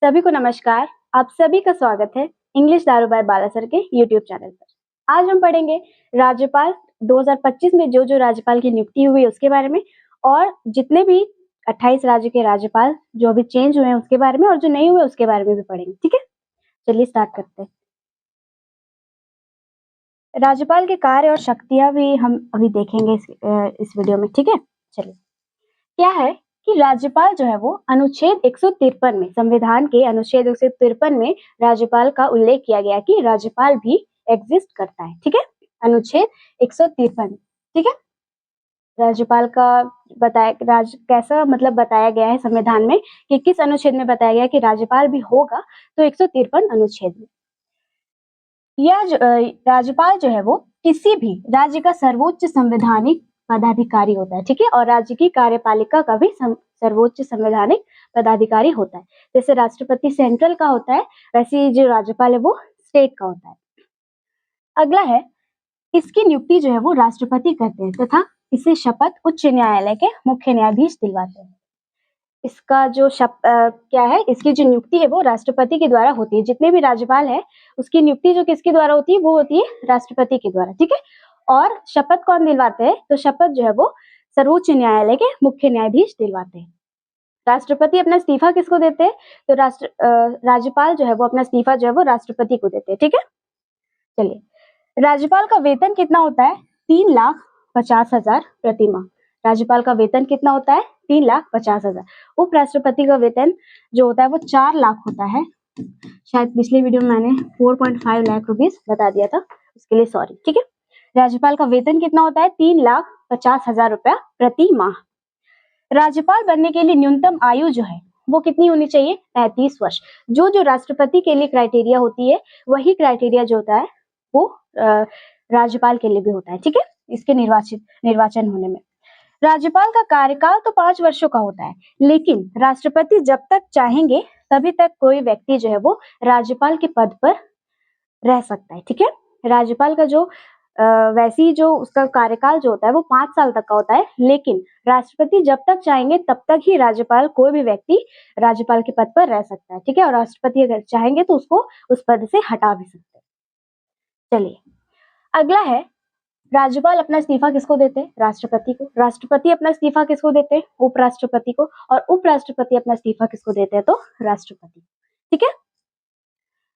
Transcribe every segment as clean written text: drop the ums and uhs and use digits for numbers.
सभी को नमस्कार। आप सभी का स्वागत है इंग्लिश दारू बाय बाला सर के यूट्यूब चैनल पर। आज हम पढ़ेंगे राज्यपाल 2025 में जो राज्यपाल की नियुक्ति हुई उसके बारे में, और जितने भी 28 राज्य के राज्यपाल जो अभी चेंज हुए हैं उसके बारे में, और जो नहीं हुए उसके बारे में भी पढ़ेंगे। ठीक है, चलिए स्टार्ट करते हैं। राज्यपाल के कार्य और शक्तियां भी हम अभी देखेंगे इस वीडियो में। ठीक है, चलिए। क्या है कि राज्यपाल जो है वो अनुच्छेद 153 में, संविधान के अनुच्छेद 153 में राज्यपाल का उल्लेख किया गया कि राज्यपाल भी एग्जिस्ट करता है। ठीक है, अनुच्छेद 153। ठीक है, राज्यपाल का कैसा मतलब बताया गया है संविधान में कि किस अनुच्छेद में बताया गया कि राज्यपाल भी होगा, तो 153 अनुच्छेद में। यह राज्यपाल जो है वो किसी भी राज्य का सर्वोच्च संवैधानिक पदाधिकारी होता है। ठीक है, और राज्य की कार्यपालिका का भी सर्वोच्च संवैधानिक पदाधिकारी होता है। जैसे राष्ट्रपति सेंट्रल का होता है, वैसे जो राज्यपाल है वो स्टेट का होता है। अगला है, इसकी नियुक्ति जो है वो राष्ट्रपति करते हैं तथा इसे शपथ उच्च न्यायालय के मुख्य न्यायाधीश दिलवाते हैं। इसका जो क्या है, इसकी जो नियुक्ति है वो राष्ट्रपति के द्वारा होती है। जितने भी राज्यपाल है उसकी नियुक्ति जो किसके द्वारा होती है, वो होती है राष्ट्रपति के द्वारा। ठीक है, और शपथ कौन दिलवाते हैं, तो शपथ जो है वो सर्वोच्च न्यायालय के मुख्य न्यायाधीश दिलवाते हैं। राष्ट्रपति अपना इस्तीफा किसको देते हैं, तो राज्यपाल जो है वो अपना इस्तीफा जो है वो राष्ट्रपति को देते हैं। ठीक है, चलिए। राज्यपाल का वेतन कितना होता है, 3,50,000 प्रति माह। राज्यपाल का वेतन कितना होता है, 3,50,000। उपराष्ट्रपति का वेतन जो होता है वो 4 लाख होता है। शायद पिछले वीडियो में मैंने 4.5 लाख रुपीस बता दिया था, उसके लिए सॉरी। ठीक है, राज्यपाल का वेतन कितना होता है, 3,50,000 रुपया प्रति माह। राज्यपाल बनने के लिए न्यूनतम आयु जो है वो कितनी होनी चाहिए, 35 वर्ष। जो राष्ट्रपति के लिए क्राइटेरिया होती है वही क्राइटेरिया जो होता है वो राज्यपाल के लिए भी होता है। ठीक है, इसके निर्वाचन होने में। राज्यपाल का कार्यकाल तो 5 वर्षों का होता है, लेकिन राष्ट्रपति जब तक चाहेंगे तभी तक कोई व्यक्ति जो है वो राज्यपाल के पद पर रह सकता है। ठीक है, राज्यपाल का जो वैसे ही जो उसका कार्यकाल जो होता है वो 5 साल तक का होता है, लेकिन राष्ट्रपति जब तक चाहेंगे तब तक ही राज्यपाल, कोई भी व्यक्ति राज्यपाल के पद पर रह सकता है। ठीक है, और राष्ट्रपति अगर चाहेंगे तो उसको उस पद से हटा भी सकते हैं। चलिए, अगला है, राज्यपाल अपना इस्तीफा किसको देते हैं, राष्ट्रपति को। राष्ट्रपति अपना इस्तीफा किसको देते हैं, उपराष्ट्रपति को। और उपराष्ट्रपति अपना इस्तीफा किसको देते हैं, तो राष्ट्रपति। ठीक है,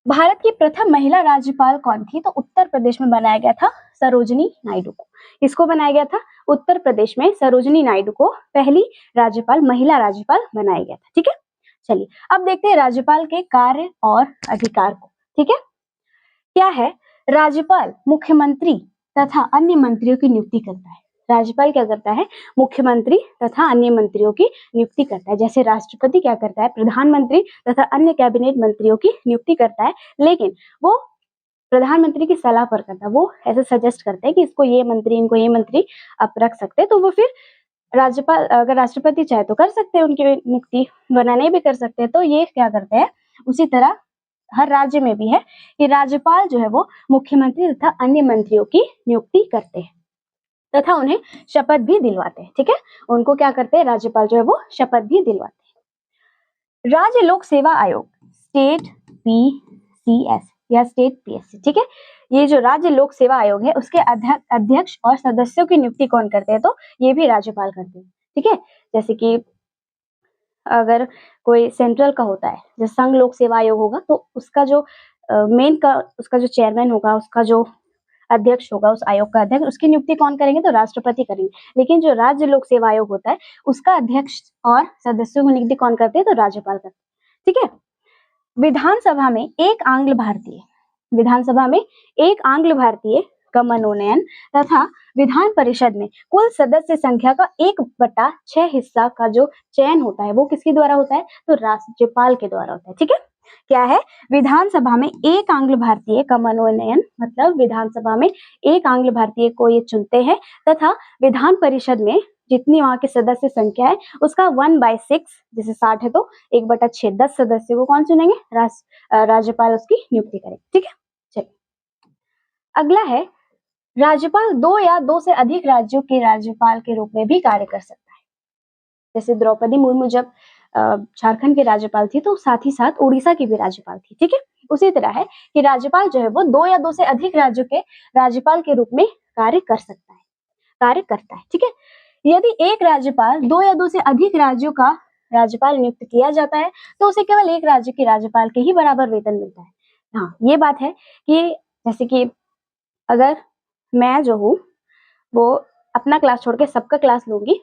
भारत की प्रथम महिला राज्यपाल कौन थी, तो उत्तर प्रदेश में बनाया गया था सरोजिनी नायडू को। इसको बनाया गया था, उत्तर प्रदेश में सरोजिनी नायडू को पहली राज्यपाल, महिला राज्यपाल बनाया गया था। ठीक है, चलिए अब देखते हैं राज्यपाल के कार्य और अधिकार को। ठीक है, क्या है, राज्यपाल मुख्यमंत्री तथा अन्य मंत्रियों की नियुक्ति करता है। राज्यपाल क्या करता है, मुख्यमंत्री तथा अन्य मंत्रियों की नियुक्ति करता है। जैसे राष्ट्रपति क्या करता है, प्रधानमंत्री तथा अन्य कैबिनेट मंत्रियों की नियुक्ति करता है, लेकिन वो प्रधानमंत्री की सलाह पर करता है। वो ऐसे सजेस्ट करते हैं कि इसको ये मंत्री, इनको ये मंत्री आप रख सकते हैं, तो वो फिर राज्यपाल, अगर राष्ट्रपति चाहे तो कर सकते हैं उनकी नियुक्ति, वरना नहीं भी कर सकते हैं। तो ये क्या करते हैं, उसी तरह हर राज्य में भी है कि राज्यपाल जो है वो मुख्यमंत्री तथा अन्य मंत्रियों की नियुक्ति करते हैं तथा उन्हें शपथ भी दिलवाते हैं। ठीक है, उनको क्या करते हैं, राज्यपाल जो है वो शपथ भी दिलवाते हैं। राज्य लोक सेवा आयोग, स्टेट PCS या स्टेट PSC। ठीक है, ये जो राज्य लोक सेवा आयोग है उसके अध्यक्ष और सदस्यों की नियुक्ति कौन करते हैं, तो ये भी राज्यपाल करते हैं। ठीक है, जैसे कि अगर कोई सेंट्रल का होता है, जैसे संघ लोक सेवा आयोग होगा, तो उसका जो उसका जो चेयरमैन होगा, उसका जो अध्यक्ष होगा, उस आयोग का अध्यक्ष, उसकी नियुक्ति कौन करेंगे, तो राष्ट्रपति करेंगे। लेकिन जो राज्य लोक सेवा आयोग होता है उसका अध्यक्ष और सदस्यों की नियुक्ति कौन करते हैं, तो राज्यपाल करते हैं। ठीक है, विधानसभा में एक आंग्ल भारतीय का मनोनयन तथा विधान परिषद में कुल सदस्य संख्या का 1/6 हिस्सा का जो चयन होता है वो किसके द्वारा होता है, तो राज्यपाल के द्वारा होता है। ठीक है, क्या है, विधानसभा में एक आंग्ल भारतीय का मनोनयन, मतलब विधानसभा में एक आंग्ल भारतीय को ये चुनते हैं, तथा विधान परिषद में जितनी वहां के सदस्य संख्या है उसका 1/6, जैसे 60 है तो 1/6 10 सदस्य को कौन चुनेंगे, राज्यपाल उसकी नियुक्ति करेंगे। ठीक है, चलिए अगला है, राज्यपाल 2 या 2 से अधिक राज्यों के राज्यपाल के रूप में भी कार्य कर सकता है। जैसे द्रौपदी मुर्मू जब झारखंड की राज्यपाल थी तो साथ ही साथ उड़ीसा की भी राज्यपाल थी, ठीक है। उसी तरह है कि राज्यपाल जो है वो 2 या 2 से अधिक राज्यों के राज्यपाल के रूप में कार्य करता है, ठीक है। यदि एक राज्यपाल 2 या 2 से अधिक राज्यों का राज्यपाल नियुक्त किया जाता है तो उसे केवल एक राज्य के राज्यपाल के ही बराबर वेतन मिलता है। हाँ, ये बात है कि जैसे कि अगर मैं जो हूँ वो अपना क्लास छोड़ के सबका क्लास लूंगी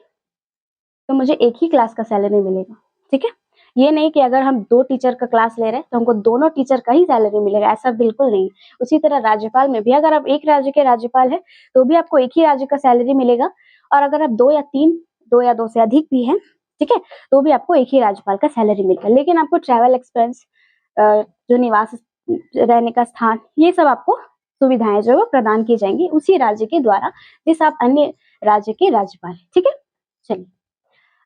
तो मुझे एक ही क्लास का सैलरी मिलेगा, ठीक है। ये नहीं कि अगर हम 2 टीचर का क्लास ले रहे हैं तो हमको दोनों टीचर का ही सैलरी मिलेगा, ऐसा बिल्कुल नहीं। उसी तरह राज्यपाल में भी अगर आप एक राज्य के राज्यपाल है तो भी आपको एक ही राज्य का सैलरी मिलेगा, और अगर आप 2 या 3, 2 या 2 से अधिक भी हैं, ठीक है, तो भी आपको एक ही राज्यपाल का सैलरी मिलेगा। लेकिन आपको ट्रैवल एक्सपेंस, जो निवास रहने का स्थान, ये सब आपको सुविधाएं जो है वो प्रदान की जाएंगी उसी राज्य के द्वारा जिस आप अन्य राज्य के राज्यपाल हैं, ठीक है। चलिए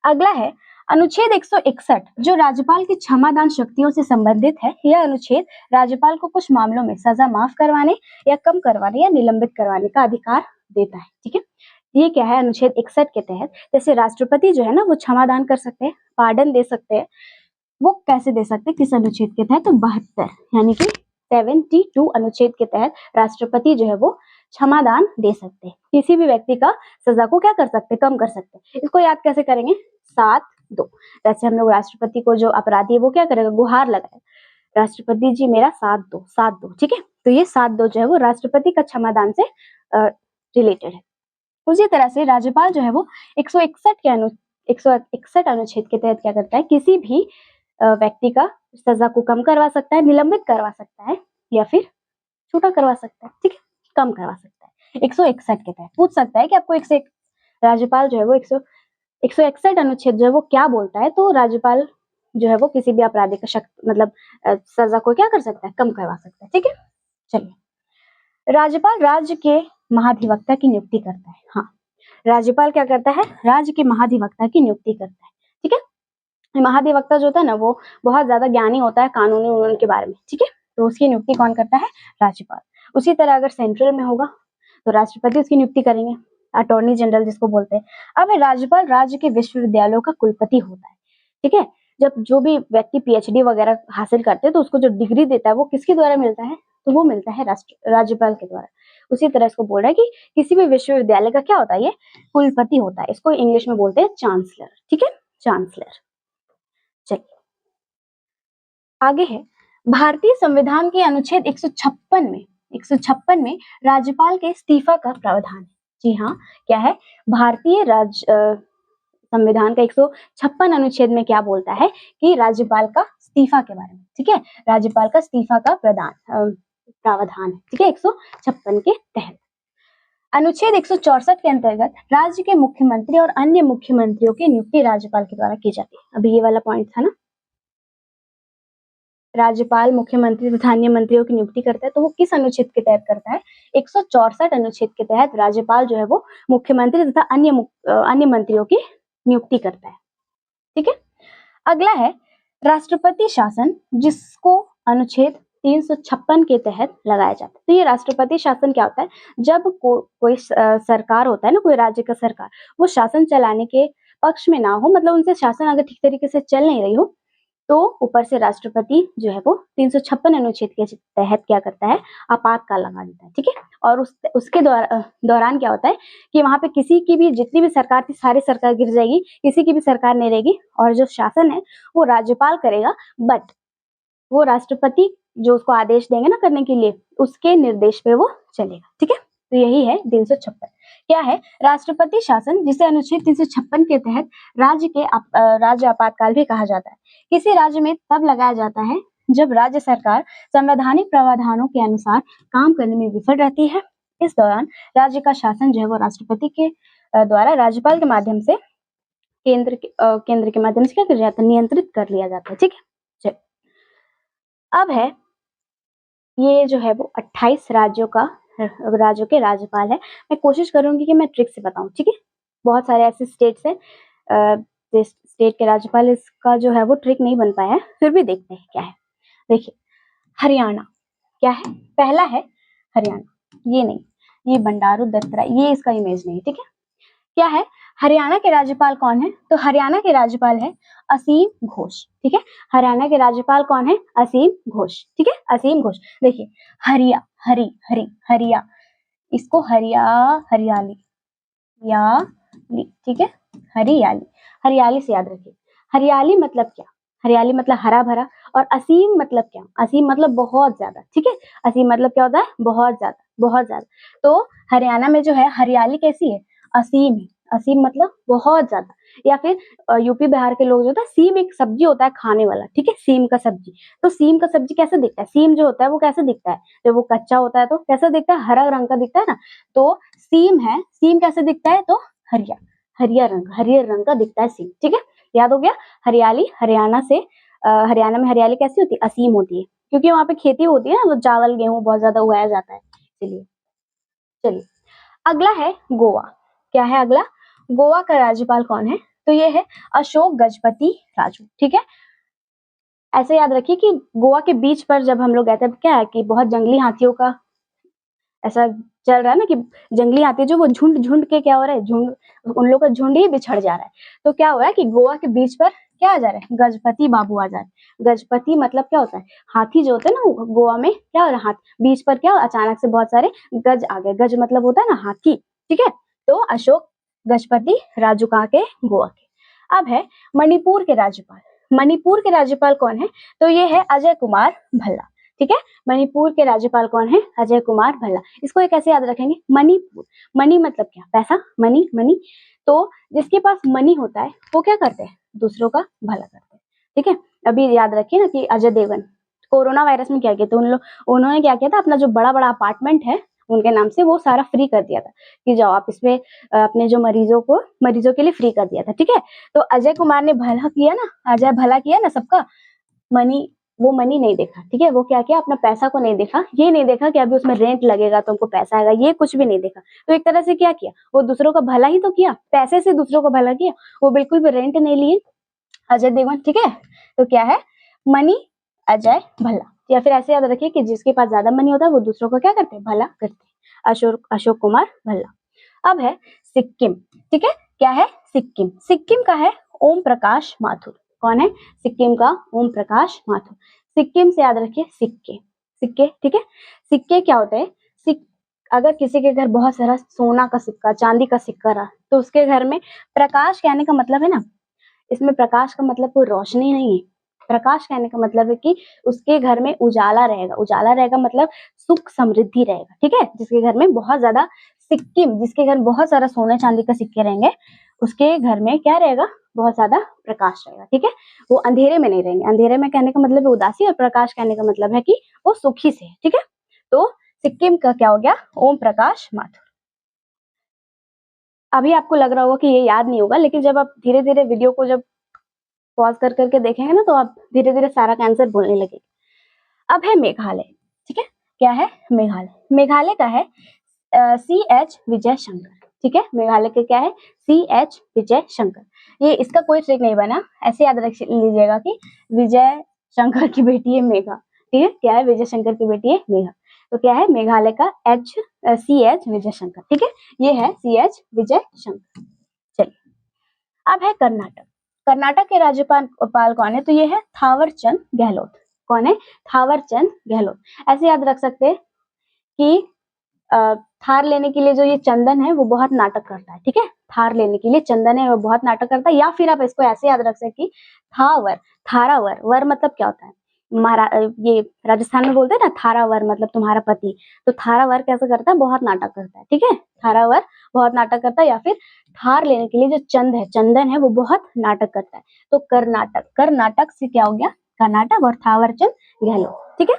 अगला है अनुच्छेद 161 जो राज्यपाल की क्षमादान शक्तियों से संबंधित है। यह अनुच्छेद राज्यपाल को कुछ मामलों में सजा माफ करवाने या कम करवाने या निलंबित करवाने का अधिकार देता है, ठीक है। ये क्या है, अनुच्छेद 61 के तहत जैसे राष्ट्रपति जो है ना वो क्षमादान कर सकते हैं, पार्डन दे सकते हैं। वो कैसे दे सकते हैं, किस अनुच्छेद के तहत, तो 72 यानी कि 72 अनुच्छेद के तहत राष्ट्रपति जो है वो क्षमादान दे सकते हैं। किसी भी व्यक्ति का सजा को क्या कर सकते हैं, कम कर सकते हैं। इसको याद कैसे करेंगे, 7-2। जैसे हम लोग राष्ट्रपति को जो अपराधी है वो क्या करेगा, गुहार लगाए, राष्ट्रपति जी मेरा साथ दो, साथ दो, ठीक है। तो ये 7-2 जो है वो राष्ट्रपति का क्षमादान से रिलेटेड है। उसी तरह से राज्यपाल जो है वो 161 अनुच्छेद के तहत क्या करता है, किसी भी व्यक्ति का सजा को कम करवा सकता है, निलंबित करवा सकता है या फिर छोटा करवा सकता है, ठीक है, कम करवा सकता है। 161 के तहत पूछ सकता है कि आपको 101 राज्यपाल जो है वो 161 अनुच्छेद जो है वो क्या बोलता है, तो राज्यपाल जो है वो किसी भी आपराधिक मतलब सजा को क्या कर सकता है, कम करवा सकता है, ठीक है। चलिए राज्यपाल राज्य के महाधिवक्ता की नियुक्ति करता है। हाँ, राज्यपाल क्या करता है, राज्य के महाधिवक्ता की नियुक्ति करता है, ठीक है। महाधिवक्ता जो होता है ना वो बहुत ज्यादा ज्ञानी होता है कानूनी उन्नयन के बारे में, ठीक है। तो उसकी नियुक्ति कौन करता है, राज्यपाल। उसी तरह अगर सेंट्रल में होगा तो राष्ट्रपति उसकी नियुक्ति करेंगे, अटॉर्नी जनरल जिसको बोलते हैं। अब राज्यपाल राज्य के विश्वविद्यालयों का कुलपति होता है, ठीक है। जब जो भी व्यक्ति पीएचडी वगैरह हासिल करते हैं तो उसको जो डिग्री देता है वो किसके द्वारा मिलता है, तो वो मिलता है राज्यपाल के द्वारा। उसी तरह इसको बोल रहा है कि किसी भी विश्वविद्यालय का क्या होता है, ये कुलपति होता है। इसको इंग्लिश में बोलते हैं चांसलर, ठीक है, चांसलर। चलिए आगे है भारतीय संविधान के अनुच्छेद 156 में राज्यपाल के इस्तीफा का प्रावधान है। जी हाँ, क्या है, भारतीय संविधान का 156 अनुच्छेद में क्या बोलता है कि राज्यपाल का इस्तीफा के बारे में, ठीक है, राज्यपाल का इस्तीफा का प्रावधान है, ठीक है, 156 के तहत। अनुच्छेद 164 के अंतर्गत राज्य के मुख्यमंत्री और अन्य मुख्यमंत्रियों की नियुक्ति राज्यपाल के द्वारा की जाती है। अभी ये वाला पॉइंट था ना, राज्यपाल मुख्यमंत्री तथा अन्य मंत्रियों की नियुक्ति करता है, तो वो किस अनुच्छेद के तहत करता है, 164 अनुच्छेद के तहत राज्यपाल जो है वो मुख्यमंत्री तथा अन्य मंत्रियों की नियुक्ति करता है, ठीक है। अगला है राष्ट्रपति शासन, जिसको अनुच्छेद 356 के तहत लगाया जाता है। तो ये राष्ट्रपति शासन क्या होता है, जब कोई सरकार होता है ना, कोई राज्य का सरकार, वो शासन चलाने के पक्ष में ना हो, मतलब उनसे शासन अगर ठीक तरीके से चल नहीं रही हो, तो ऊपर से राष्ट्रपति जो है वो 356 अनुच्छेद के तहत क्या करता है, आपातकाल लगा देता है, ठीक है। और उसके दौरान क्या होता है कि वहां पे किसी की भी जितनी भी सरकार थी सारी सरकार गिर जाएगी, किसी की भी सरकार नहीं रहेगी, और जो शासन है वो राज्यपाल करेगा, बट वो राष्ट्रपति जो उसको आदेश देंगे ना करने के लिए, उसके निर्देश पे वो चलेगा, ठीक है। तो यही है 356। क्या है, राष्ट्रपति शासन, जिसे अनुच्छेद 356 के तहत राज्य आपातकाल भी कहा जाता है। किसी राज्य में तब लगाया जाता है जब राज्य सरकार संवैधानिक प्रावधानों के अनुसार काम करने में विफल रहती है। इस दौरान राज्य का शासन जो है वो राष्ट्रपति के द्वारा राज्यपाल के माध्यम से केंद्र के माध्यम से क्या कर जाता है, नियंत्रित कर लिया जाता है, ठीक है। अब है ये जो है वो 28 राज्यों के राज्यपाल है। मैं कोशिश करूंगी कि मैं ट्रिक से बताऊं, ठीक है। बहुत सारे ऐसे स्टेट्स हैं, स्टेट के राज्यपाल इसका जो है वो ट्रिक नहीं बन पाया है, फिर भी देखते हैं क्या है। देखिए हरियाणा, क्या है, पहला है हरियाणा, ये नहीं, ये बंडारू दत्तात्रेय, ये इसका इमेज नहीं, ठीक है। क्या है, हरियाणा के राज्यपाल कौन है? तो हरियाणा के राज्यपाल है असीम घोष, ठीक है। हरियाणा के राज्यपाल कौन है? असीम घोष, ठीक है, असीम घोष। देखिए हरिया, हरी हरी हरिया, इसको हरियाली याली, ठीक है, हरियाली, हरियाली से याद रखिए। हरियाली मतलब क्या? हरियाली मतलब हरा भरा, और असीम मतलब क्या? असीम मतलब बहुत ज्यादा, ठीक है। असीम मतलब क्या होता है? बहुत ज्यादा, बहुत ज्यादा। तो हरियाणा में जो है हरियाली कैसी है? असीम है। असीम मतलब बहुत ज्यादा। या फिर यूपी बिहार के लोग जो होता है, सीम एक सब्जी होता है खाने वाला, ठीक है, सीम का सब्जी। तो सीम का सब्जी कैसे दिखता है? सीम जो होता है वो कैसे दिखता है? जब वो कच्चा होता है तो कैसे दिखता है? हरा रंग का दिखता है ना। तो सीम है, सीम कैसे दिखता है? तो हरिया, हरियर रंग का दिखता है सीम, ठीक है। याद हो गया। हरियाली, हरियाणा से हरियाणा में हरियाली कैसी होती है? असीम होती है, क्योंकि वहां पे खेती होती है ना, तो चावल गेहूं बहुत ज्यादा उगाया जाता है, इसलिए। चलिए अगला है गोवा। क्या है अगला? गोवा का राज्यपाल कौन है? तो ये है अशोक गजपति राजू, ठीक है। ऐसे याद रखिए कि गोवा के बीच पर जब हम लोग गए थे, क्या है कि बहुत जंगली हाथियों का ऐसा चल रहा है ना, कि जंगली हाथी जो वो झुंड झुंड के क्या हो रहा है, झुंड, उन लोग का झुंड ही बिछड़ जा रहा है। तो क्या हो रहा है कि गोवा के बीच पर क्या आ जा रहा है? गजपति बाबू आ जा रहे हैं। गजपति मतलब क्या होता है? हाथी जो होते हैं ना, गोवा में क्या हो रहा है? हाथ बीच पर क्या, अचानक से बहुत सारे गज आ गए। गज मतलब होता है ना हाथी, ठीक है। तो अशोक गजपति राजू कहाँ के? गोवा के। अब है मणिपुर के राज्यपाल। मणिपुर के राज्यपाल कौन है? तो ये है अजय कुमार भल्ला, ठीक है। मणिपुर के राज्यपाल कौन है? अजय कुमार भल्ला। इसको एक कैसे याद रखेंगे? मणिपुर, मणि मतलब क्या? पैसा, मनी, मनी। तो जिसके पास मनी होता है वो क्या करते हैं? दूसरों का भला करते हैं, ठीक है। अभी याद रखिए ना कि अजय देवगन कोरोना वायरस में क्या किया था, उन्होंने क्या किया था? अपना जो बड़ा बड़ा अपार्टमेंट है उनके नाम से वो सारा फ्री कर दिया था, कि जाओ आप इसमें अपने जो मरीजों के लिए फ्री कर दिया था, ठीक है। तो अजय कुमार ने भला किया ना, अजय भला किया ना सबका। मनी, वो मनी नहीं देखा, ठीक है। वो क्या किया? अपना पैसा को नहीं देखा, ये नहीं देखा कि अभी उसमें रेंट लगेगा तो हमको पैसा आएगा, ये कुछ भी नहीं देखा। तो एक तरह से क्या किया? वो दूसरों का भला ही तो किया, पैसे से दूसरों का भला किया। वो बिल्कुल भी रेंट नहीं लिए अजय देवगन, ठीक है। तो क्या है? मनी, अजय भला। या फिर ऐसे याद रखिए कि जिसके पास ज्यादा मनी होता है वो दूसरों का क्या करते हैं? भला करते हैं। अशोक कुमार भल्ला। अब है सिक्किम, ठीक है। क्या है? सिक्किम। सिक्किम का है ओम प्रकाश माथुर। कौन है? सिक्किम का ओम प्रकाश माथुर। सिक्किम से याद रखिए सिक्के, सिक्के, ठीक है। सिक्के क्या होते हैं? अगर किसी के घर बहुत सारा सोना का सिक्का, चांदी का सिक्का रहा, तो उसके घर में प्रकाश कहने का मतलब है ना, इसमें प्रकाश का मतलब कोई रोशनी नहीं है। प्रकाश कहने का मतलब है कि उसके घर में उजाला रहेगा। उजाला रहेगा मतलब सुख समृद्धि रहेगा, ठीक है। जिसके घर में बहुत ज्यादा सिक्किम, जिसके घर में बहुत सारा सोने चांदी का सिक्के रहेंगे, उसके घर में क्या रहेगा? बहुत ज्यादा प्रकाश रहेगा, ठीक है। वो अंधेरे में नहीं रहेंगे। अंधेरे में कहने का मतलब है उदासी, और प्रकाश कहने का मतलब है कि वो सुखी से है, ठीक है। तो सिक्किम का क्या हो गया? ओम प्रकाश माथुर। अभी आपको लग रहा होगा कि ये याद नहीं होगा, लेकिन जब आप धीरे धीरे वीडियो को जब पॉज कर करके देखेंगे ना, तो आप धीरे धीरे सारा का आंसर बोलने लगेंगे। अब है मेघालय, ठीक है। क्या है? मेघालय। मेघालय का है CH विजय शंकर, ठीक है। मेघालय के क्या है? CH विजय शंकर। ये इसका कोई ट्रिक नहीं बना, ऐसे याद रख लीजिएगा कि विजय शंकर की बेटी है मेघा, ठीक है। क्या है? विजय शंकर की बेटी है मेघा। तो क्या है? मेघालय का CH विजय शंकर, ठीक है। ये है CH विजय शंकर। चलिए अब है कर्नाटक। कर्नाटक के राज्यपाल कौन है? तो ये है थावर चंद गहलोत। कौन है? थावर चंद गहलोत। ऐसे याद रख सकते हैं कि थार लेने के लिए जो ये चंदन है वो बहुत नाटक करता है, ठीक है। थार लेने के लिए चंदन है वो बहुत नाटक करता है। या फिर आप इसको ऐसे याद रख सकते कि थावर, थारावर, वर मतलब क्या होता है? ये राजस्थान में बोलते हैं ना थारावर मतलब तुम्हारा पति। तो थारावर कैसे करता है? बहुत नाटक करता है, ठीक है। थारावर बहुत नाटक करता है। या फिर थार लेने के लिए जो चंदन है वो बहुत नाटक करता है। तो कर्नाटक, कर्नाटक से क्या हो गया? कर्नाटक, और थावरचंद गहलोत, ठीक है।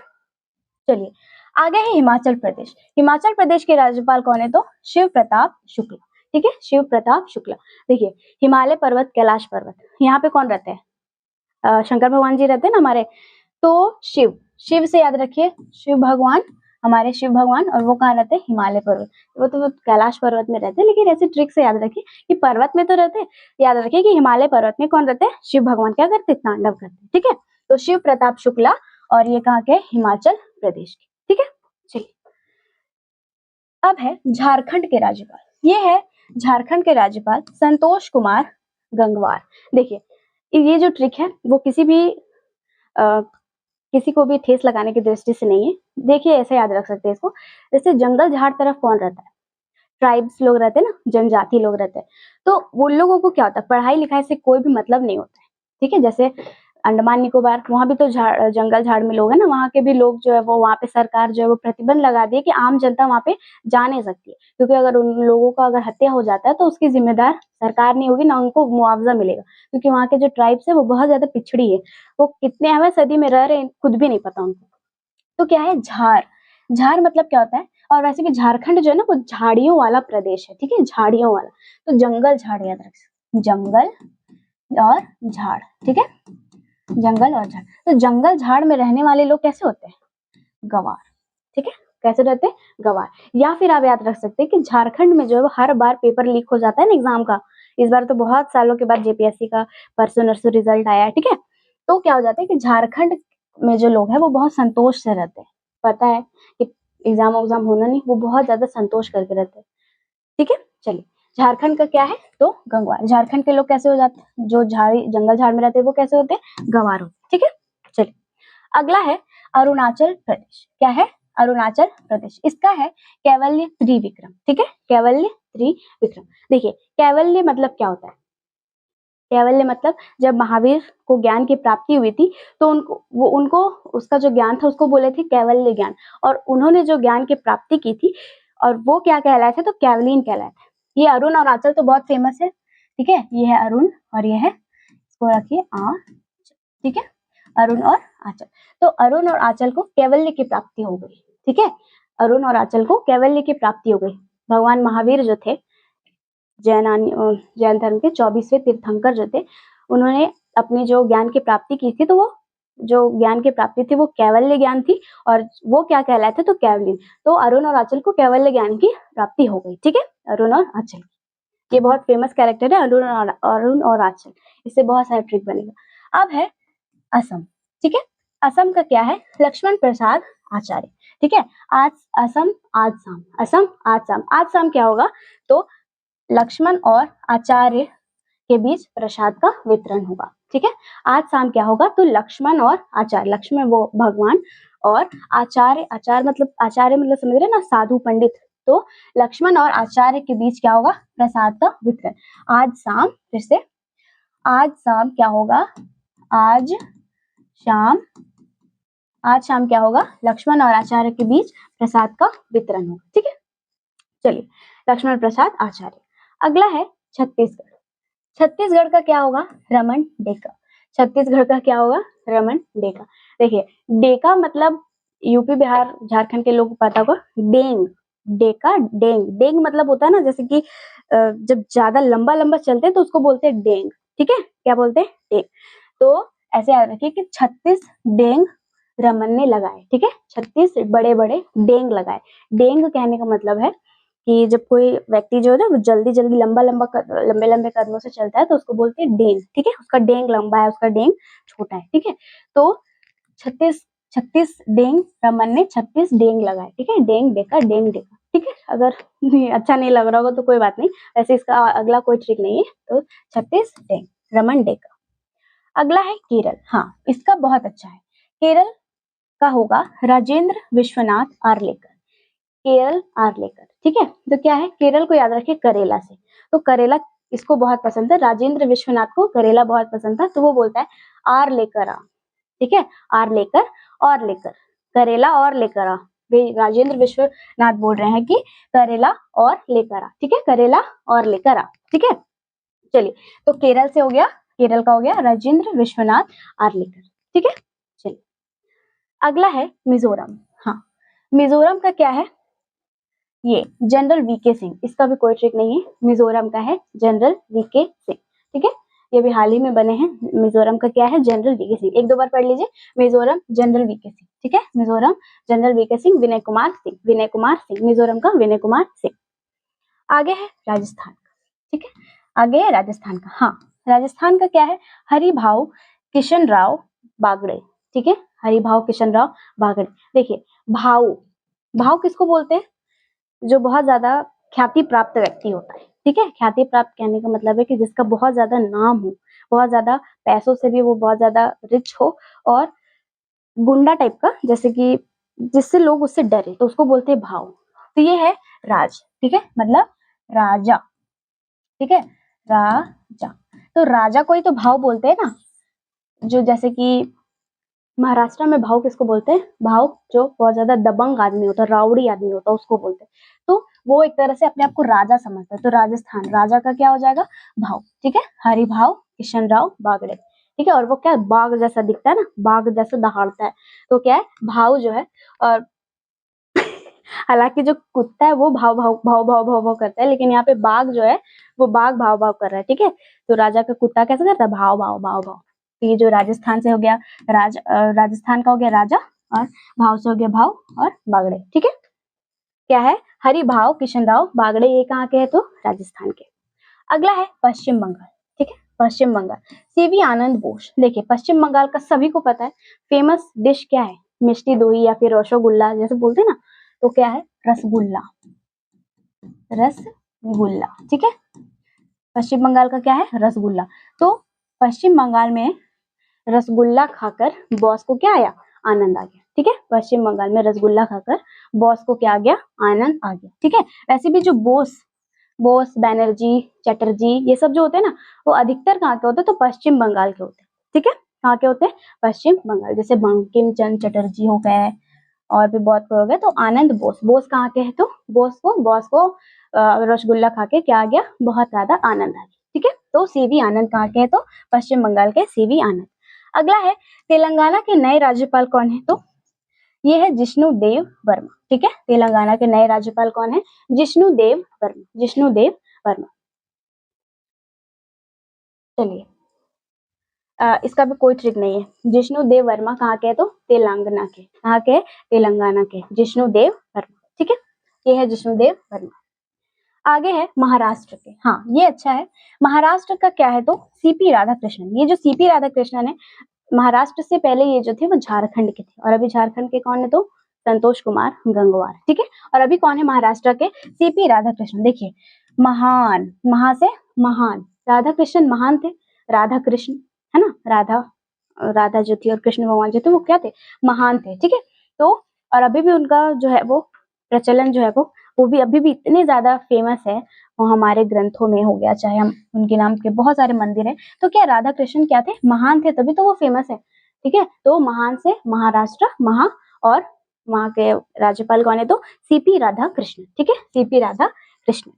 चलिए आगे है हिमाचल प्रदेश। हिमाचल प्रदेश के राज्यपाल कौन है? तो शिव प्रताप शुक्ला, ठीक है। शिव प्रताप शुक्ला। देखिए हिमालय पर्वत, कैलाश पर्वत, यहाँ पे कौन रहते हैं? शंकर भगवान जी रहते हैं ना हमारे। तो शिव, शिव से याद रखिए शिव भगवान, हमारे शिव भगवान। और वो कहाँ रहते हैं? हिमालय पर्वत। वो तो कैलाश पर्वत में रहते हैं, लेकिन ऐसे ट्रिक से याद रखिए कि पर्वत में तो रहते हैं। याद रखिए कि हिमालय पर्वत में कौन रहते हैं? शिव भगवान क्या करते हैं? तांडव करते हैं, ठीक है। तो शिव प्रताप शुक्ला, और ये कहाँ के? हिमाचल प्रदेश के, ठीक है। चलिए अब है झारखंड के राज्यपाल। ये है झारखंड के राज्यपाल संतोष कुमार गंगवार। देखिए, ये जो ट्रिक है वो किसी को भी ठेस लगाने की दृष्टि से नहीं है। देखिए, ऐसे याद रख सकते हैं इसको। जैसे जंगल झाड़ तरफ कौन रहता है? ट्राइब्स लोग रहते हैं ना, जनजाति लोग रहते हैं। तो उन लोगों को क्या होता है, पढ़ाई लिखाई से कोई भी मतलब नहीं होता है। ठीक है, जैसे अंडमान निकोबार, वहां भी तो जंगल झाड़ में लोग है ना, वहां के भी लोग जो है वो, वहां पे सरकार जो है वो प्रतिबंध लगा दी है कि आम जनता वहां पे जा नहीं सकती है, क्योंकि अगर उन लोगों का अगर हत्या हो जाता है तो उसकी जिम्मेदार सरकार नहीं होगी, ना उनको मुआवजा मिलेगा, क्योंकि वहां के जो ट्राइब्स है वो बहुत ज्यादा पिछड़ी है। वो कितने हमें सदी में रह रहे हैं खुद भी नहीं पता उनको। तो क्या है, झार। झार मतलब क्या होता है? और वैसे भी झारखंड जो है ना वो झाड़ियों वाला प्रदेश है। ठीक है, झाड़ियों वाला। तो जंगल झाड़ याद रख, जंगल और झाड़। ठीक है, जंगल और झाड़। तो जंगल झाड़ में रहने वाले लोग कैसे होते हैं? गवार। ठीक है, कैसे रहते हैं? गवार। या फिर आप याद रख सकते हैं कि झारखंड में जो है वो हर बार पेपर लीक हो जाता है ना एग्जाम का। इस बार तो बहुत सालों के बाद जेपीएससी का परसों नरसों रिजल्ट आया है। ठीक है, तो क्या हो जाता है कि झारखंड में जो लोग हैं वो बहुत संतोष से रहते हैं। पता है कि एग्जाम होना नहीं, वो बहुत ज्यादा संतोष करके रहते हैं। ठीक है, चलिए, झारखंड का क्या है? तो गंगवार। झारखंड के लोग कैसे हो जाते हैं? जो जंगल झाड़ में रहते हैं वो कैसे होते हैं? गंवार होते हैं। ठीक है, चलिए, अगला है अरुणाचल प्रदेश। क्या है? अरुणाचल प्रदेश। इसका है कैवल्य त्रिविक्रम। ठीक है, कैवल्य त्रिविक्रम। देखिए, कैवल्य मतलब क्या होता है? कैवल्य मतलब जब महावीर को ज्ञान की प्राप्ति हुई थी तो उनको उसका जो ज्ञान था उसको बोले थे कैवल्य ज्ञान, और उन्होंने जो ज्ञान की प्राप्ति की थी और वो क्या कहलाए थे? तो कैवलिन कहलाए थे। ये अरुण और आंचल तो बहुत फेमस है। ठीक है, ये है अरुण और ये है, इसको रखिए आ। ठीक है, अरुण और आंचल। तो अरुण और आंचल को कैवल्य की प्राप्ति हो गई। ठीक है, अरुण और आंचल को कैवल्य की प्राप्ति हो गई। भगवान महावीर जो थे, जैन धर्म के 24वें तीर्थंकर जो थे, उन्होंने अपनी जो ज्ञान की प्राप्ति की थी, तो वो जो ज्ञान की प्राप्ति थी वो कैवल्य ज्ञान थी, और वो क्या कहलाए थे? तो कैवलिन। तो अरुण और आंचल को कैवल्य ज्ञान की प्राप्ति हो गई। ठीक है, अरुण और आंचल। ये बहुत फेमस कैरेक्टर है, अरुण और आंचल। इससे बहुत सारे ट्रिक बनेगा। अब है असम। ठीक है, असम का क्या है? लक्ष्मण प्रसाद आचार्य। ठीक है, आज असम आज शाम, असम आज शाम। आज शाम क्या होगा? तो लक्ष्मण और आचार्य के बीच प्रसाद का वितरण होगा। ठीक है, आज शाम क्या होगा? तो लक्ष्मण और आचार्य, लक्ष्मण वो भगवान, और आचार्य मतलब समझ रहे ना, साधु पंडित। तो लक्ष्मण और आचार्य के बीच क्या होगा? प्रसाद का वितरण। आज शाम, फिर से, आज शाम क्या होगा? आज शाम, आज शाम क्या होगा? लक्ष्मण और आचार्य के बीच प्रसाद का वितरण होगा। ठीक है, चलिए, लक्ष्मण प्रसाद आचार्य। अगला है छत्तीसगढ़। छत्तीसगढ़ का क्या होगा? रमन डेका। छत्तीसगढ़ का क्या होगा? रमन डेका। देखिए, डेका मतलब यूपी बिहार झारखंड के लोगों को पता होगा। डेंग, डेका, डेंग। डेंग मतलब होता है ना, जैसे कि जब ज्यादा लंबा लंबा चलते हैं तो उसको बोलते हैं डेंग। ठीक है, क्या बोलते हैं? डेंग। तो ऐसे याद रखिए कि 36 डेंग रमन ने लगाए। ठीक है, 36 बड़े बड़े डेंग लगाए। डेंग कहने का मतलब है कि जब कोई व्यक्ति जो है ना वो जल्दी जल्दी लंबे लंबे कदमों से चलता है तो उसको बोलते हैं डेंग। ठीक है, उसका डेंग लंबा है, उसका डेंग छोटा है। ठीक है, तो 36 36 डेंग रमन ने 36 डेंग लगाए। ठीक है, डेंग डेका, डेंग डेका। ठीक है, अगर अच्छा नहीं लग रहा होगा तो कोई बात नहीं, वैसे इसका अगला कोई ट्रिक नहीं है। तो 36 डेंग रमन डेका। अगला है केरल। हाँ, इसका बहुत अच्छा है। केरल का होगा राजेंद्र विश्वनाथ आर्लेकर। केरल आर्लेकर। ठीक है, तो क्या है? केरल को याद रखिए करेला से। तो करेला इसको बहुत पसंद है, राजेंद्र विश्वनाथ को करेला बहुत पसंद था, तो वो बोलता है आर लेकर आ। ठीक है, आर लेकर और लेकर, करेला और लेकर आ। राजेंद्र विश्वनाथ बोल रहे हैं कि करेला और लेकर आ। ठीक है, करेला और लेकर आ। ठीक है, चलिए, तो केरल से हो गया, केरल का हो गया राजेंद्र विश्वनाथ आर्लेकर। ठीक है, चलिए, अगला है मिजोरम। हाँ, मिजोरम का क्या है? ये जनरल वीके सिंह। इसका भी कोई ट्रिक नहीं है, मिजोरम का है जनरल वीके सिंह। ठीक है, ये भी हाल ही में बने हैं। मिजोरम का क्या है? General VK Singh. एक दो बार पढ़ लीजिए, मिजोरम जनरल वीके सिंह। ठीक है, मिजोरम जनरल वीके सिंह, विनय कुमार सिंह, विनय कुमार सिंह, मिजोरम का विनय कुमार सिंह। आगे है राजस्थान। ठीक है, आगे है राजस्थान का। हाँ, राजस्थान का क्या है? हरिभाव किशन राव बागड़े। ठीक है, हरिभाव किशन राव बागड़े। देखिए, भाव, भाव किसको बोलते हैं? जो बहुत ज्यादा ख्याति प्राप्त व्यक्ति होता है। ठीक है। ख्याति प्राप्त कहने का मतलब है कि जिसका बहुत ज्यादा नाम हो, बहुत ज्यादा पैसों से भी वो बहुत ज्यादा रिच हो, और गुंडा टाइप का, जैसे कि जिससे लोग उससे डरे, तो उसको बोलते हैं भाव। तो ये है राज, ठीक है, मतलब राजा, ठीक है, राजा। तो राजा को ही तो भाव बोलते हैं ना। जो जैसे कि महाराष्ट्र में भाव किसको बोलते हैं? भाव जो बहुत ज्यादा दबंग आदमी होता है, राउडी आदमी होता है, उसको बोलते हैं। तो वो एक तरह से अपने आप को राजा समझता है। तो राजस्थान, राजा का क्या हो जाएगा? भाव, ठीक है। हरिभाव किशन राव बागड़े, ठीक है। और वो क्या है? बाघ जैसा दिखता है ना, बाघ जैसा दहाड़ता है, तो क्या है? भाव जो है। और हालांकि जो कुत्ता है वो भाव भाव भाव भाव भाव भाव करता है, लेकिन यहाँ पे बाघ जो है वो बाघ भाव भाव कर रहा है, ठीक है। तो राजा का कुत्ता कैसे करता है? भाव भाव भाव भाव। तो ये जो राजस्थान से हो गया राजस्थान का हो गया राजा, और भाव से हो गया भाव और बागड़े, ठीक है। क्या है? हरिभाव किशन राव बागड़े, ये कहाँ के है? तो राजस्थान के। अगला है पश्चिम बंगाल, ठीक है। पश्चिम बंगाल, सीवी आनंद बोस। देखिए पश्चिम बंगाल का सभी को पता है फेमस डिश क्या है? मिष्टी दोही या फिर रसगुल्ला जैसे बोलते हैं ना, तो क्या है? रसगुल्ला, रसगुल्ला, ठीक है। पश्चिम बंगाल का क्या है? रसगुल्ला। तो पश्चिम बंगाल में रसगुल्ला खाकर बॉस को क्या आया? आनंद आ गया, ठीक है। पश्चिम बंगाल में रसगुल्ला खाकर बॉस को क्या आ गया? आनंद आ गया, ठीक है। वैसे भी जो बोस बोस बैनर्जी, चटर्जी, ये सब जो होते हैं ना, वो अधिकतर कहाँ के होते हैं? तो पश्चिम बंगाल के होते हैं, ठीक है। कहाँ के होते हैं? पश्चिम बंगाल। जैसे बंकिम चंद्र चटर्जी हो गए, और भी बहुत कोई हो गए। तो आनंद बोस, बोस कहाँ के हैं? तो बॉस को रसगुल्ला खा के क्या आ गया? बहुत ज्यादा आनंद आ गया, ठीक है। तो सीवी आनंद कहाँ के हैं? तो पश्चिम बंगाल के सीवी आनंद। अगला है तेलंगाना के नए राज्यपाल कौन है? तो ये है जिष्णुदेव वर्मा, ठीक है। तेलंगाना के नए राज्यपाल कौन है? जिष्णुदेव वर्मा, जिष्णुदेव वर्मा। चलिए, इसका भी कोई ट्रिक नहीं है। जिष्णुदेव वर्मा कहाँ के है? तो तेलंगाना के। कहाँ के? तेलंगाना के जिष्णुदेव वर्मा, ठीक है। ये है जिष्णुदेव वर्मा। आगे है महाराष्ट्र के। हाँ, ये अच्छा है। महाराष्ट्र का क्या है? तो सीपी राधाकृष्णन। ये जो सीपी राधाकृष्णन है, महाराष्ट्र से पहले ये जो थे वो झारखंड के थे, और अभी झारखंड के कौन है? तो संतोष कुमार गंगवार, ठीक है। और अभी कौन है महाराष्ट्र के? सीपी राधाकृष्णन। देखिए, महान, महा से महान, राधाकृष्णन महान थे। राधा कृष्ण है ना, राधा राधा जो थी और कृष्ण भगवान जो थे वो क्या थे? महान थे, ठीक है। तो और अभी भी उनका जो है वो प्रचलन जो है वो भी अभी भी इतने ज्यादा फेमस है, वो हमारे ग्रंथों में हो गया, चाहे हम उनके नाम के बहुत सारे मंदिर है। तो क्या राधा कृष्ण क्या थे? महान थे, तभी तो वो फेमस है, ठीक है। तो महान से महाराष्ट्र, महा, और वहां के राज्यपाल कौन है? तो सीपी राधा कृष्ण, ठीक है, सीपी राधा कृष्ण।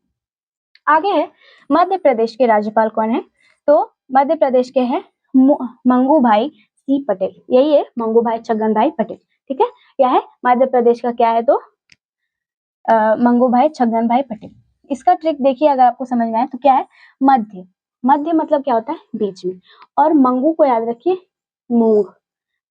आगे है मध्य प्रदेश के राज्यपाल कौन है? तो मध्य प्रदेश के हैं मंगू भाई सी पटेल। यही है मंगू भाई छगन भाई पटेल, ठीक है। यह है मध्य प्रदेश का क्या है? तो मंगू भाई छगन भाई पटेल। इसका ट्रिक देखिए, अगर आपको समझ में आए तो क्या है? मध्य, मध्य मतलब क्या होता है? बीच में। और मंगू को याद रखिए मूंग,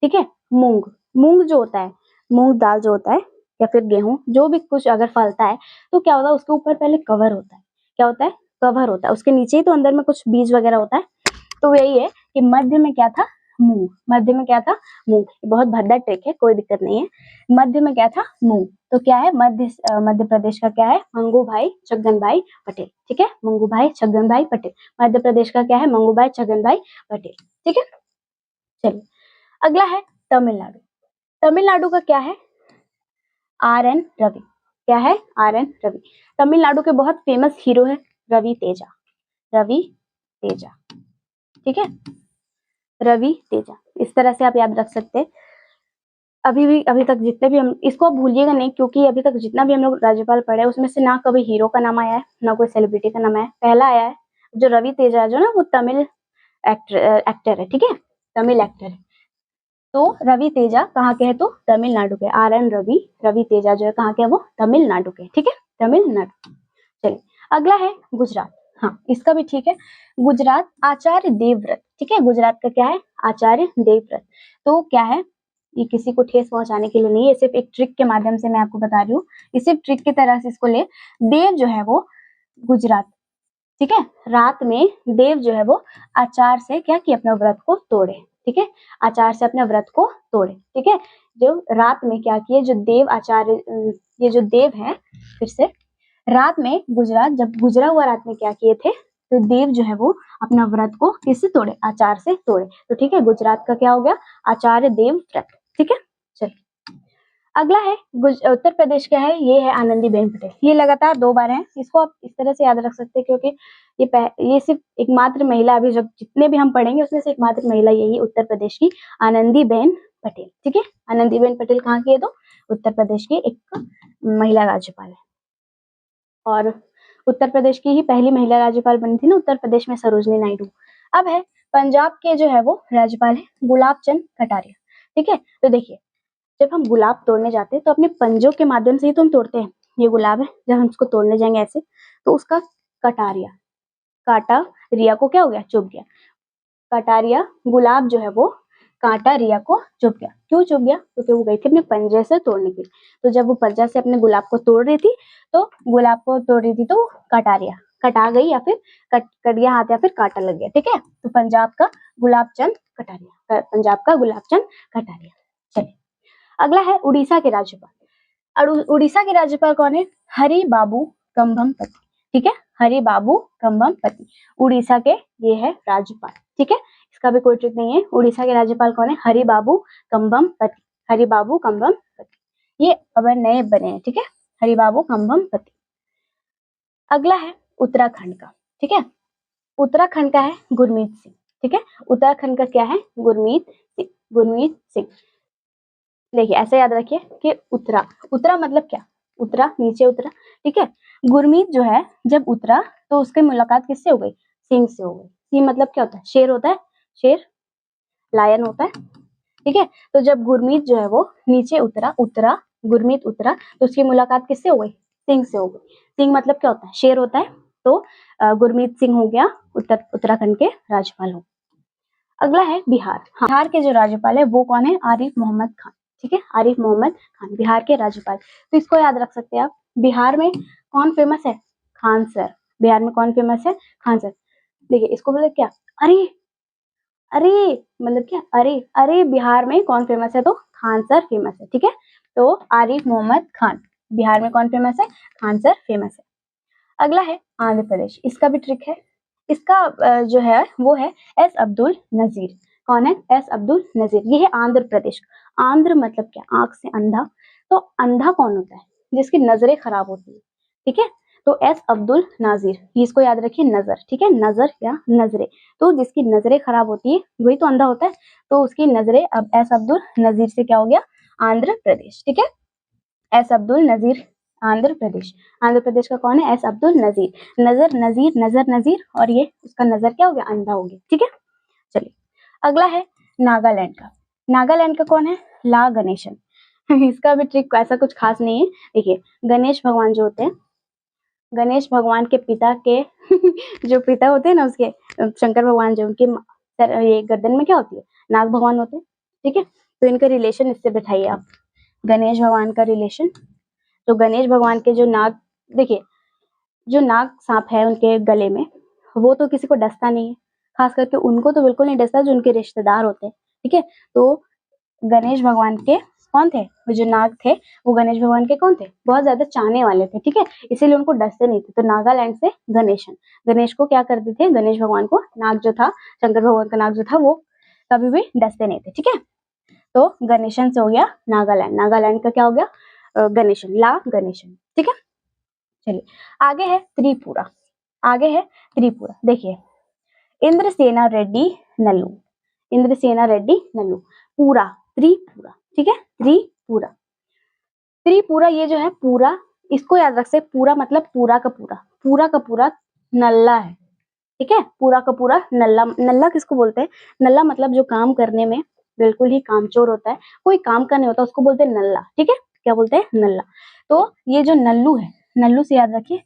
ठीक है। मूंग, मूंग जो होता है, मूंग दाल जो होता है, या फिर गेहूं, जो भी कुछ अगर फलता है, तो क्या होता है? उसके ऊपर पहले कवर होता है। क्या होता है? कवर होता है। उसके नीचे ही तो अंदर में कुछ बीज वगैरह होता है। तो यही है कि मध्य में क्या था? मूंग। मध्य में क्या था? मूंग। बहुत भद्दा ट्रिक है, कोई दिक्कत नहीं है। मध्य में क्या था? मूंग। तो क्या है? मध्य प्रदेश का क्या है? मंगू भाई छगन भाई पटेल, ठीक है। मंगू भाई छगन भाई पटेल। मध्य प्रदेश का क्या है? मंगू भाई छगन भाई पटेल, ठीक है। चलिए, अगला है तमिलनाडु। तमिलनाडु का क्या है? R N Ravi. क्या है? R N Ravi. तमिलनाडु के बहुत फेमस हीरो है रवि तेजा, रवि तेजा, ठीक है। रवि तेजा, इस तरह से आप याद रख सकते हैं। अभी तक जितने भी हम, इसको आप भूलिएगा नहीं, क्योंकि अभी तक जितना भी हम लोग राज्यपाल पढ़े उसमें से ना कभी हीरो का नाम आया है, ना कोई सेलिब्रिटी का नाम आया है। पहला आया है जो रवि तेजा है, जो ना वो तमिल एक्टर है, ठीक है, तमिल एक्टर है। तो रवि तेजा कहाँ के है? तो तमिलनाडु के। आर एन रवि, रवि तेजा जो है कहाँ के है? वो तमिलनाडु के, ठीक है, तमिलनाडु। चलिए, अगला है गुजरात। हाँ, इसका भी ठीक है। गुजरात आचार्य देवव्रत, ठीक है। गुजरात का क्या है? आचार्य देवव्रत। तो क्या है? ये किसी को ठेस पहुंचाने के लिए नहीं है, सिर्फ एक ट्रिक के माध्यम से मैं आपको बता रही हूँ। इस सिर्फ ट्रिक की तरह से इसको ले। देव जो है वो गुजरात, ठीक है। रात में देव जो है वो आचार से क्या किए? अपने व्रत को तोड़े, ठीक है। आचार से अपने व्रत को तोड़े, ठीक है। जो रात में क्या किए? जो देव आचार्य, ये जो देव है, फिर से रात में गुजरा, जब गुजरा हुआ रात में क्या किए थे, तो देव जो है वो अपना व्रत को किससे तोड़े, आचार से तोड़े। तो ठीक है, गुजरात का क्या हो गया, आचार्य देव व्रत। ठीक है, चलिए अगला है उत्तर प्रदेश का है, ये है आनंदीबेन पटेल। ये लगातार 2 बार है, इसको आप इस तरह से याद रख सकते हैं क्योंकि ये सिर्फ एकमात्र महिला, अभी जब जितने भी हम पढ़ेंगे उसमें से एकमात्र महिला यही उत्तर प्रदेश की आनंदीबेन पटेल। ठीक है, आनंदीबेन पटेल कहाँ की है, तो उत्तर प्रदेश की एक महिला राज्यपाल है। और उत्तर प्रदेश की ही पहली महिला राज्यपाल बनी थी ना उत्तर प्रदेश में, सरोजनी नायडू। अब है पंजाब के जो है वो राज्यपाल है गुलाब चंद कटारिया। ठीक है, तो देखिए जब हम गुलाब तोड़ने जाते हैं तो अपने पंजों के माध्यम से ही तो हम तोड़ते हैं। ये गुलाब है, जब हम उसको तोड़ने जाएंगे ऐसे तो उसका कटारिया, काटा रिया को क्या हो गया, चुभ गया। कटारिया गुलाब जो है वो कांटा रिया को चुभ गया। क्यों चुभ गया, क्योंकि वो गई थी अपने पंजे से तोड़ने के लिए। तो जब वो पंजा से अपने गुलाब को तोड़ रही थी तो गुलाब को तोड़ रही थी तो कटारिया कटा गई या फिर कट गया हाथ या फिर कांटा लग गया। ठीक है, तो पंजाब का गुलाब चंद कटारिया, पंजाब का गुलाब चंद कटारिया। चलिए अगला है उड़ीसा के राज्यपाल। उड़ीसा के राज्यपाल कौन है, हरि बाबू कंभमपति। ठीक है, हरि बाबू कंभमपति उड़ीसा के ये है राज्यपाल। ठीक है, इसका भी कोई ट्रिक नहीं है। उड़ीसा के राज्यपाल कौन है, हरि बाबू कंभमपति, हरि बाबू कंभमपति, ये अब नए बने हैं। ठीक है, हरि बाबू कंभमपति। अगला है उत्तराखंड का। ठीक है, उत्तराखंड का है गुरमीत सिंह। ठीक है, उत्तराखंड का क्या है, गुरमीत सिंह, गुरमीत सिंह। देखिए ऐसे याद रखिए कि उतरा, उतरा मतलब क्या, उतरा नीचे उतरा। ठीक है, गुरमीत जो है जब उतरा तो उसकी मुलाकात किससे हो गई, सिंह से हो गई। सिंह मतलब क्या होता है, शेर होता है, शेर लायन होता है। ठीक है, तो जब गुरमीत जो है वो नीचे उतरा गुरमीत उतरा तो उसकी मुलाकात किससे हो गई, सिंह से हो गई। सिंह मतलब क्या होता है, शेर होता है। तो गुरमीत सिंह हो गया उत्तराखंड के राज्यपाल हो। अगला है बिहार। बिहार के जो राज्यपाल है वो कौन है, आरिफ मोहम्मद खान। ठीक है, आरिफ मोहम्मद खान बिहार के राज्यपाल। तो इसको याद रख सकते हैं आप। बिहार में कौन फेमस है, खान सर। बिहार में कौन फेमस है, खान सर। देखिए इसको बोले क्या, अरे अरे मतलब क्या, अरे अरे बिहार में कौन फेमस है, तो खान सर फेमस है। ठीक है, तो आरिफ मोहम्मद खान, बिहार में कौन फेमस है, खान सर फेमस है। अगला है आंध्र प्रदेश। इसका भी ट्रिक है। इसका जो है वो है एस अब्दुल नजीर। कौन है, एस अब्दुल नजीर। ये है आंध्र प्रदेश। आंध्र मतलब क्या, आंख से अंधा। तो अंधा कौन होता है, जिसकी नजरें खराब होती है। ठीक है, तो एस अब्दुल नाजिर, इसको याद रखिए, नजर। ठीक है, नजर या नजरें, तो जिसकी नजरें खराब होती है वही तो अंधा होता है। तो उसकी नजरें, अब एस अब्दुल नजीर से क्या हो गया, आंध्र प्रदेश। ठीक है, एस अब्दुल नजीर आंध्र प्रदेश। आंध्र प्रदेश का कौन है, एस अब्दुल नजीर। नजर नजीर और ये उसका नजर क्या हो गया, अंधा हो गया। ठीक है, चलिए अगला है नागालैंड का। नागालैंड का कौन है, ला गणेशन। इसका भी ट्रिक ऐसा कुछ खास नहीं है। देखिए गणेश भगवान जो होते हैं, गणेश भगवान के पिता के जो पिता होते हैं ना उसके, शंकर भगवान जो, उनके ये गर्दन में क्या होती है, नाग भगवान होते हैं। ठीक है, तो इनका रिलेशन इससे बैठाइए आप, गणेश भगवान का रिलेशन। तो गणेश भगवान के जो नाग, देखिए जो नाग सांप है उनके गले में, वो तो किसी को डसता नहीं है, खास करके उनको तो बिल्कुल नहीं डसता जो उनके रिश्तेदार होते हैं। ठीक है, तो गणेश भगवान के कौन थे, वो जो नाग थे वो गणेश भगवान के कौन थे, बहुत ज्यादा चाहने वाले थे। ठीक है, इसीलिए उनको डसते नहीं थे। तो नागालैंड से गणेशन, गणेश को क्या करते थे, गणेश भगवान को, नाग जो था, शंकर भगवान का नाग जो था, वो कभी भी डसते नहीं थे। ठीक है, तो गणेशन से हो गया नागालैंड, नागालैंड का क्या हो गया, गणेशन, ला गणेशन। ठीक है, चलिए आगे है त्रिपुरा। आगे है त्रिपुरा। देखिए इंद्रसेना रेड्डी नल्लू, इंद्रसेना रेड्डी नल्लू, पूरा त्रिपुरा। ठीक है, त्रिपुरा, त्रिपुरा ये जो है पूरा, इसको याद रख सकते, पूरा मतलब पूरा का पूरा, पूरा का पूरा नल्ला है। ठीक है, पूरा का पूरा नल्ला। नल्ला किसको बोलते हैं, नल्ला मतलब जो काम करने में बिल्कुल ही कामचोर होता है, कोई काम का नहीं होता, उसको बोलते हैं नल्ला। ठीक है, क्या बोलते हैं, नल्ला। तो ये जो नल्लू है, नल्लू से याद रखिए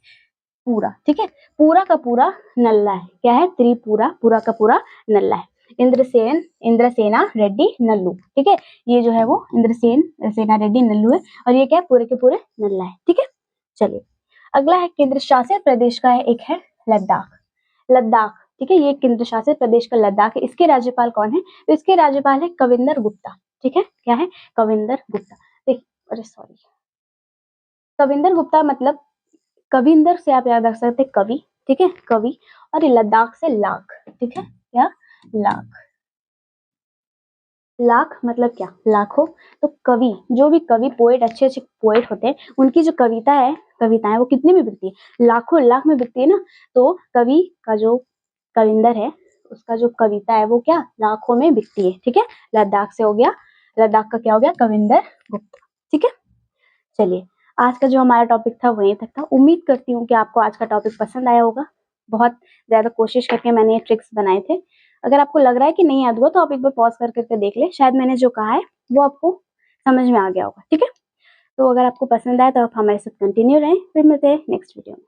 पूरा। ठीक है, पूरा का पूरा नल्ला है, क्या है, त्रिपुरा पूरा का पूरा नल्ला है। इंद्रसेना रेड्डी नल्लू। ठीक है, ये जो है वो सेना रेड्डी नल्लू है, और ये क्या है, पूरे के पूरे नल्ला है। ठीक है, चलिए अगला है केंद्र शासित प्रदेश का है, एक है लद्दाख। लद्दाख, ठीक है, ये केंद्र शासित प्रदेश का लद्दाख है। इसके राज्यपाल कौन है, तो इसके राज्यपाल है कविंदर गुप्ता। ठीक है, क्या है, कविंदर गुप्ता। देख, अरे सॉरी, कविंदर गुप्ता मतलब कविंदर से आप याद रख सकते हैं कवि, ठीक है, कवि। और ये लद्दाख से लाख, ठीक है, क्या, लाख। लाख मतलब क्या, लाखों। तो कवि, जो भी कवि पोएट, अच्छे अच्छे पोएट होते हैं, उनकी जो कविता है, कविताएं वो कितने में बिकती है, लाखों लाख में बिकती है ना। तो कवि का जो कविंदर है, उसका जो कविता है वो क्या, लाखों में बिकती है, ठीक है। लद्दाख से हो गया, लद्दाख का क्या हो गया, कविंदर गुप्ता, ठीक है। चलिए, आज का जो हमारा टॉपिक था वहीं तक था। उम्मीद करती हूँ कि आपको आज का टॉपिक पसंद आया होगा। बहुत ज्यादा कोशिश करके मैंने ये ट्रिक्स बनाए थे। अगर आपको लग रहा है कि नहीं याद हुआ तो आप एक बार पॉज कर करके देख ले, शायद मैंने जो कहा है वो आपको समझ में आ गया होगा, ठीक है। तो अगर आपको पसंद आए तो आप हमारे साथ कंटिन्यू रहें, फिर मिलते हैं नेक्स्ट वीडियो में।